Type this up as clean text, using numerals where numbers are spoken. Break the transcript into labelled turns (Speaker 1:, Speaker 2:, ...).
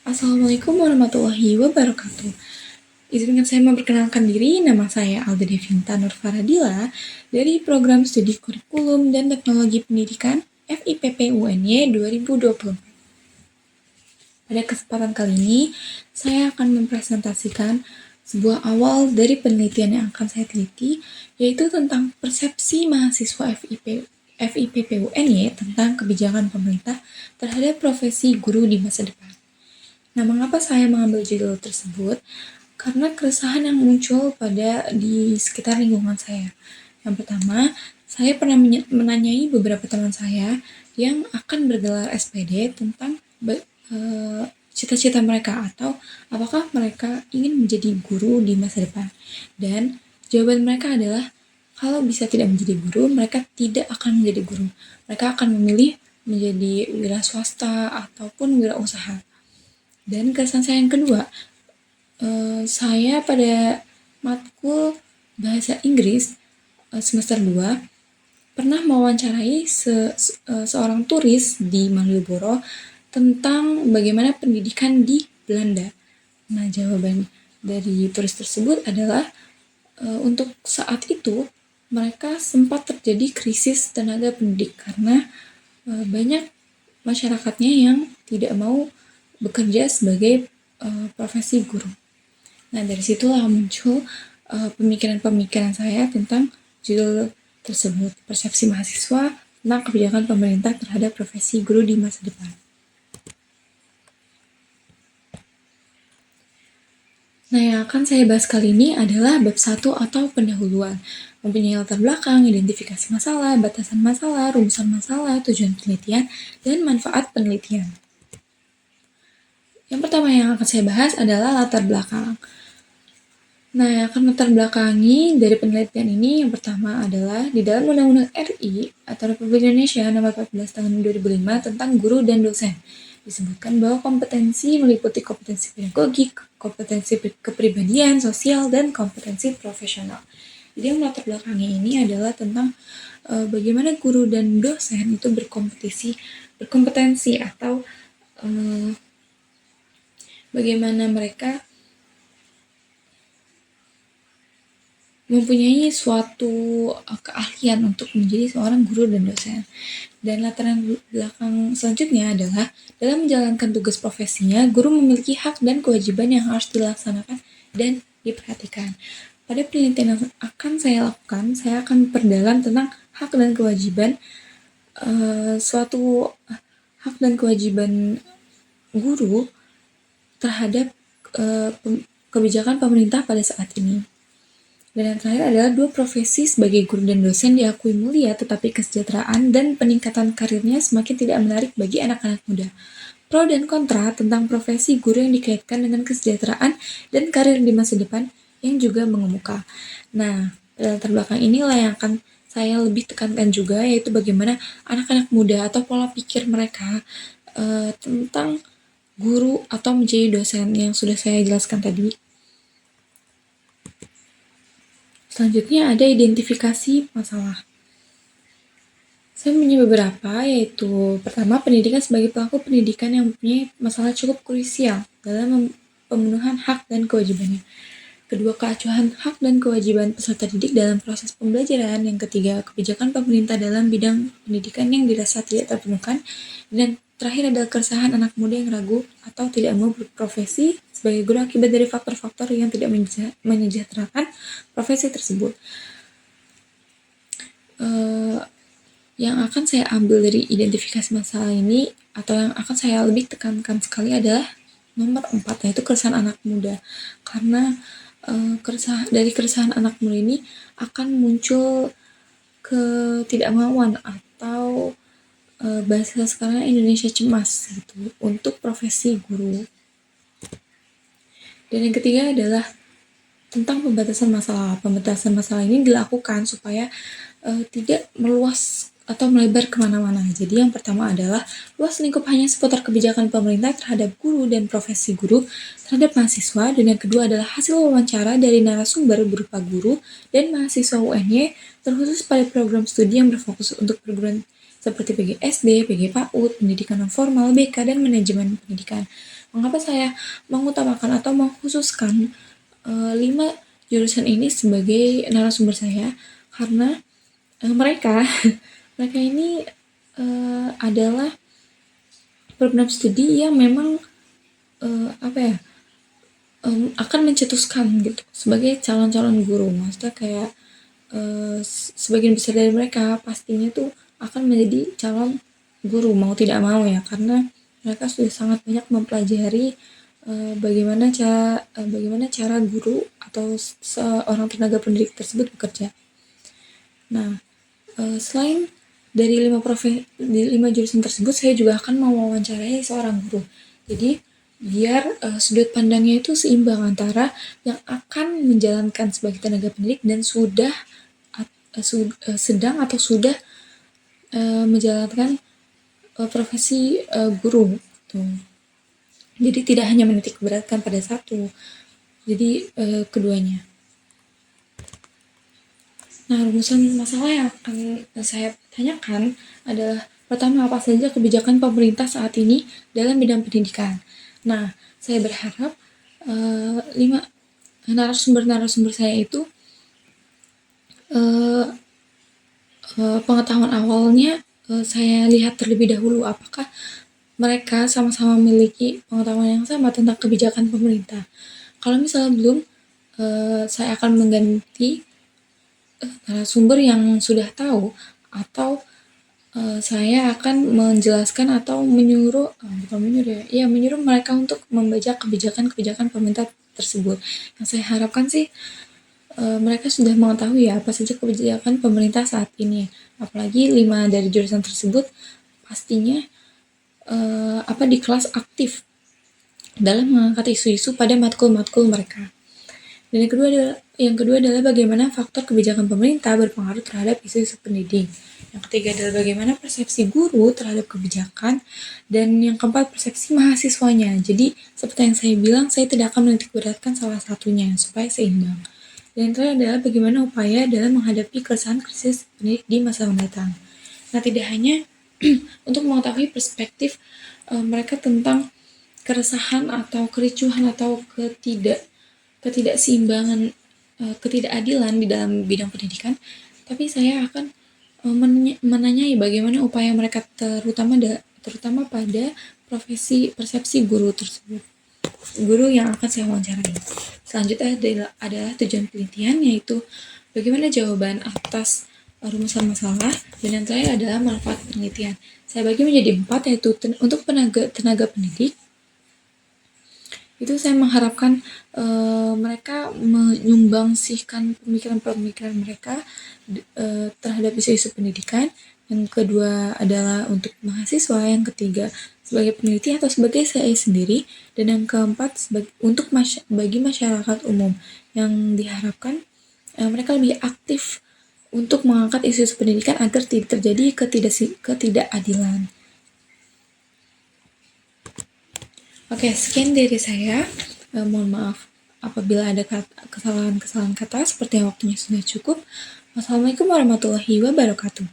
Speaker 1: Assalamualaikum warahmatullahi wabarakatuh. Izinkan saya memperkenalkan diri, nama saya Alda Devinta Nur Faradila dari Program Studi Kurikulum dan Teknologi Pendidikan FIPP UNY 2024. Pada kesempatan kali ini, saya akan mempresentasikan sebuah awal dari penelitian yang akan saya teliti, yaitu tentang persepsi mahasiswa FIPP UNY tentang kebijakan pemerintah terhadap profesi guru di masa depan. Nah, mengapa saya mengambil judul tersebut? Karena keresahan yang muncul di sekitar lingkungan saya. Yang pertama, saya pernah menanyai beberapa teman saya yang akan bergelar SPD tentang cita-cita mereka atau apakah mereka ingin menjadi guru di masa depan. Dan jawaban mereka adalah kalau bisa tidak menjadi guru, mereka tidak akan menjadi guru. Mereka akan memilih menjadi wira swasta ataupun wira usaha. Dan keresahan saya yang kedua, saya pada matkul bahasa Inggris semester 2 pernah mewawancarai seorang turis di Malioboro tentang bagaimana pendidikan di Belanda. Nah, jawaban dari turis tersebut adalah untuk saat itu mereka sempat terjadi krisis tenaga pendidik karena banyak masyarakatnya yang tidak mau bekerja sebagai profesi guru. Nah, dari situlah muncul pemikiran-pemikiran saya tentang judul tersebut, persepsi mahasiswa tentang kebijakan pemerintah terhadap profesi guru di masa depan. Nah, yang akan saya bahas kali ini adalah bab 1 atau pendahuluan, mempunyai latar belakang, identifikasi masalah, batasan masalah, rumusan masalah, tujuan penelitian, dan manfaat penelitian. Yang pertama yang akan saya bahas adalah latar belakang. Nah, yang akan latar belakangi dari penelitian ini yang pertama adalah di dalam Undang-Undang RI atau Republik Indonesia Nomor 14 Tahun 2005 tentang guru dan dosen. Disebutkan bahwa kompetensi meliputi kompetensi pedagogik, kompetensi kepribadian, sosial, dan kompetensi profesional. Jadi yang latar belakangnya ini adalah tentang bagaimana guru dan dosen itu berkompetensi atau bagaimana mereka mempunyai suatu keahlian untuk menjadi seorang guru dan dosen. Dan latar belakang selanjutnya adalah dalam menjalankan tugas profesinya, guru memiliki hak dan kewajiban yang harus dilaksanakan dan diperhatikan. Pada penelitian yang akan saya lakukan, saya akan memperdalam tentang hak dan kewajiban suatu hak dan kewajiban guru terhadap kebijakan pemerintah pada saat ini. Dan yang terakhir adalah dua profesi sebagai guru dan dosen diakui mulia, tetapi kesejahteraan dan peningkatan karirnya semakin tidak menarik bagi anak-anak muda. Pro dan kontra tentang profesi guru yang dikaitkan dengan kesejahteraan dan karir di masa depan yang juga mengemuka. Nah, latar belakang inilah yang akan saya lebih tekankan juga, yaitu bagaimana anak-anak muda atau pola pikir mereka tentang guru atau menjadi dosen yang sudah saya jelaskan tadi. Selanjutnya ada identifikasi masalah. Saya punya beberapa, yaitu pertama, pendidikan sebagai pelaku pendidikan yang mempunyai masalah cukup krusial dalam pemenuhan hak dan kewajibannya. Kedua, keacuhan hak dan kewajiban peserta didik dalam proses pembelajaran. Yang ketiga, kebijakan pemerintah dalam bidang pendidikan yang dirasa tidak terpenuhkan. Dan terakhir adalah keresahan anak muda yang ragu atau tidak mau berprofesi sebagai guru akibat dari faktor-faktor yang tidak menyejahterakan profesi tersebut. Yang akan saya ambil dari identifikasi masalah ini atau yang akan saya lebih tekankan sekali adalah nomor 4, yaitu keresahan anak muda. Karena dari keresahan anak muda ini akan muncul ketidakmauan atau bahasa sekarang Indonesia cemas gitu untuk profesi guru. Dan yang ketiga adalah tentang pembatasan masalah. Pembatasan masalah ini dilakukan supaya tidak meluas atau melebar kemana-mana. Jadi yang pertama adalah luas lingkup hanya seputar kebijakan pemerintah terhadap guru dan profesi guru terhadap mahasiswa. Dan yang kedua adalah hasil wawancara dari narasumber berupa guru dan mahasiswa UNY terkhusus pada program studi yang berfokus untuk perguruan seperti PGSD, PG PAUD, pendidikan non formal, BK, dan manajemen pendidikan. Mengapa saya mengutamakan atau mengkhususkan 5 jurusan ini sebagai narasumber saya? Karena mereka mereka ini adalah program studi yang memang akan mencetuskan gitu sebagai calon-calon guru. Maksudnya kayak sebagian besar dari mereka pastinya tuh akan menjadi calon guru mau tidak mau ya, karena mereka sudah sangat banyak mempelajari bagaimana cara guru atau seorang tenaga pendidik tersebut bekerja. Nah, selain dari 5 jurusan tersebut, saya juga akan mewawancarai seorang guru. Jadi biar sudut pandangnya itu seimbang antara yang akan menjalankan sebagai tenaga pendidik dan sedang atau sudah menjalankan profesi guru. Tuh. Jadi tidak hanya menitik beratkan pada satu, jadi keduanya. Nah, rumusan masalah yang akan saya tanyakan adalah pertama, apa saja kebijakan pemerintah saat ini dalam bidang pendidikan. Nah, saya berharap 5 narasumber saya itu pengetahuan awalnya saya lihat terlebih dahulu apakah mereka sama-sama memiliki pengetahuan yang sama tentang kebijakan pemerintah. Kalau misalnya belum, saya akan mengganti narasumber yang sudah tahu, atau saya akan menjelaskan atau menyuruh mereka untuk membaca kebijakan pemerintah tersebut. Yang saya harapkan sih mereka sudah mengetahui ya apa saja kebijakan pemerintah saat ini. Apalagi 5 dari jurusan tersebut pastinya di kelas aktif dalam mengangkat isu-isu pada matkul-matkul mereka. Dan yang kedua adalah bagaimana faktor kebijakan pemerintah berpengaruh terhadap isu-isu pendidik. Yang ketiga adalah bagaimana persepsi guru terhadap kebijakan, dan yang keempat persepsi mahasiswanya. Jadi seperti yang saya bilang, saya tidak akan menitik beratkan salah satunya supaya seimbang. Dan yang terakhir adalah bagaimana upaya dalam menghadapi keresahan krisis pendidik di masa mendatang. Nah, tidak hanya untuk mengetahui perspektif mereka tentang keresahan atau kericuhan atau ketidakseimbangan, ketidakadilan di dalam bidang pendidikan, tapi saya akan menanyai bagaimana upaya mereka terutama pada persepsi guru tersebut, guru yang akan saya wawancarai. Selanjutnya adalah tujuan penelitian, yaitu bagaimana jawaban atas rumusan masalah, dan yang terakhir adalah manfaat penelitian. Saya bagi menjadi 4, yaitu untuk tenaga pendidik. Itu saya mengharapkan mereka menyumbangsihkan pemikiran-pemikiran mereka terhadap isu-isu pendidikan. Yang kedua adalah untuk mahasiswa, yang ketiga sebagai peneliti atau sebagai saya sendiri, dan yang keempat bagi masyarakat umum yang diharapkan mereka lebih aktif untuk mengangkat isu-isu pendidikan agar tidak terjadi ketidakadilan. Oke, sekian dari saya. Mohon maaf apabila ada kesalahan kata seperti yang waktunya sudah cukup. Wassalamualaikum warahmatullahi wabarakatuh.